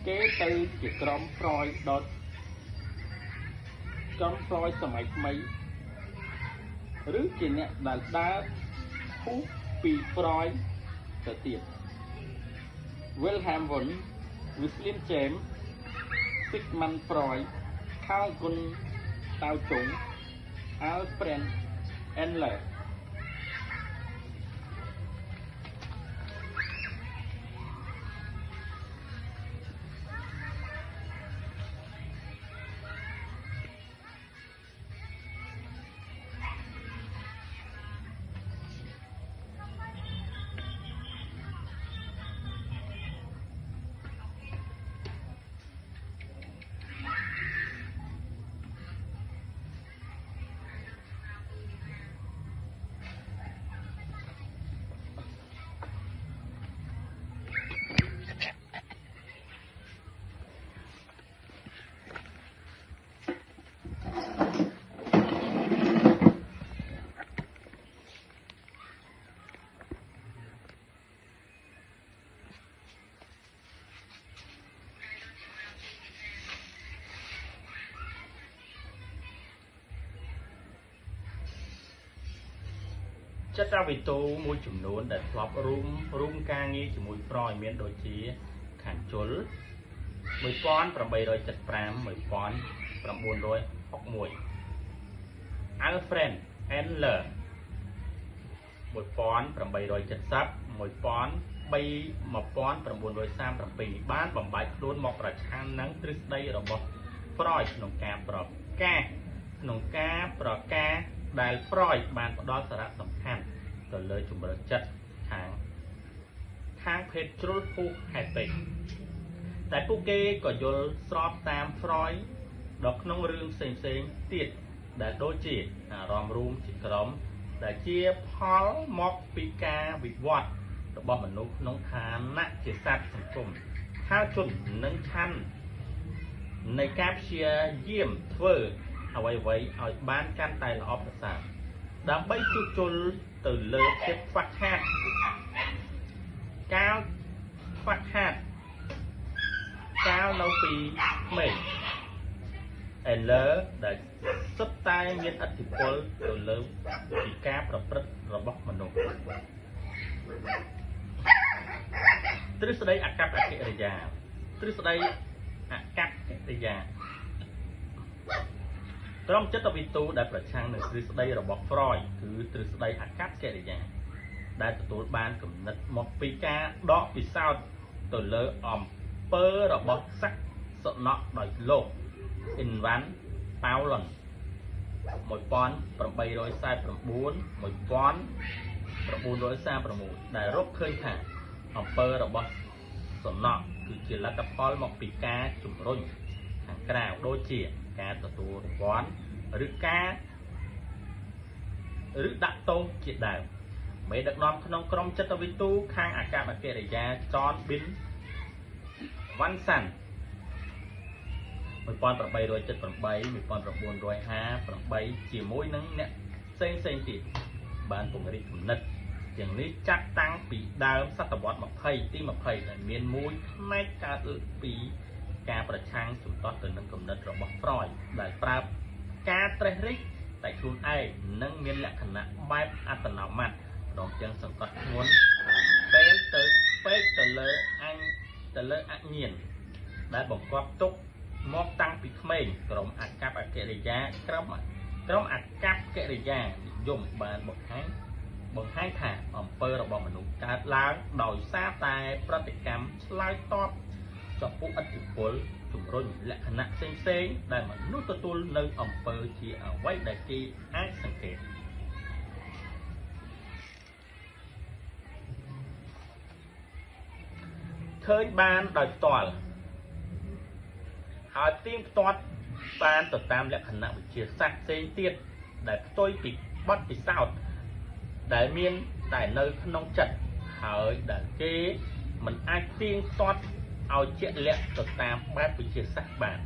kế từ chỉ cầm Freud đột cầm Freud sầm mấy rứ chỉ nè đã hút bị Freud tự tiệt Wilhelm Wundt William James Sigmund Freud Carl Gustav Tao Trung Alfred Adler chất ra vì tu môi chủng nón để lọc room ca nghi chỉ mùi Freud miễn đôi chí khẳng chốn 1875 1461 Alfred Adler 1870 បានបំបែកខ្លួនមកប្រឆាំងនឹងទ្រឹស្ដីរបស់ Freud ក្នុងការប្រកាសដែល Freud បានផ្ដល់សារៈសំខាន់ទៅលើជំរឿនចិត្តខាងភេទជ្រុលពុះហេតុពេកតែពួកគេក៏យល់ស្របតាម Freud ដល់ក្នុងរឿងផ្សេងៗទៀតដែលដូចជាអារម្មណ៍រួមជាក្រុមដែលជាផលមកពីការវិវត្តរបស់មនុស្សក្នុងឋានៈជាសត្វសង្គមថាជននឹងឆាន់នៃការព្យាយាមធ្វើអ្វីៗឲ្យបានកាន់តែល្អប្រសើរដើម្បីជួសជុលទៅលើភាពខ្វះខាតកាលនៅពីក្មេង Adler ដែលសុទ្ធតែមានឥទ្ធិពលទៅលើពីការប្រព្រឹត្តរបស់មនុស្សទ្រឹស្ដីអាកប្បកិរិយាក្រុមចិត្តវិទូដែលប្រឆាំងនឹងទ្រឹស្ដីរបស់ Freud គឺទ្រឹស្ដីអាកប្បកិរិយាដែលទទួលបានគំនិតមកពីការដកពិសោធន៍ទៅលើអំពើរបស់សក្តិសុណក់ដោយលោកអ៊ីនវ៉ាន់ប៉ៅឡុន1849-1936ដែលរកឃើញថាអំពើរបស់សំណក់គឺជាលទ្ធផលមកពីការជំរុញខាងក្រៅដូចជាការទទួលរង្វាន់ឬដាក់ទោសជាដើមមេដឹកនាំក្នុងក្រុមចិត្តវិទូខាងអាកប្បកិរិយា John Bin Watson 1878-1958ជាមួយនឹងអ្នកផ្សេងទៀតបានពង្រីកគំនិតយ៉ាងនេះចាត់តាំងពីដើមសតវត្សទី20ដែលមានមួយផ្នែកកើតពីការប្រឆាំងជំទាស់ទៅនឹងគំនិតរបស់ Freud ដែលប្រើការត្រេះរិះតែខ្លួនឯងនិងមានលក្ខណៈបែបអត្តនោម័តព្រមទាំងសង្កត់ធ្ងន់ពេកទៅលើអញ្ញាណដែលបង្កប់ទុកមកតាំងពីក្មេងក្រុមអាកប្បកិរិយានិយមបានបង្ហាញថាអំពើរបស់មនុស្សកើតឡើងដោយសារតែប្រតិកម្មឆ្លើយតបចំពោះឥទ្ធិពលជំរុញលក្ខណៈផ្សេងៗដែលមនុស្សទទួលនៅអំពើជាអ្វីដែលគេអាចសង្កេតឃើញបានដោយផ្ទាល់ហើយទៀងផ្ទាត់បានទៅតាមលក្ខណៈវិទ្យាសាស្ត្រផ្សេងទៀតដែលផ្ទុយពីបទពិសោធន៍ដែលមានតែនៅក្នុងចិត្តហើយដែលគេមិនអាចទៀងទាត់ឲ្យជាក់លាក់ទៅតាមបែបវិទ្យាសាស្ត្របាន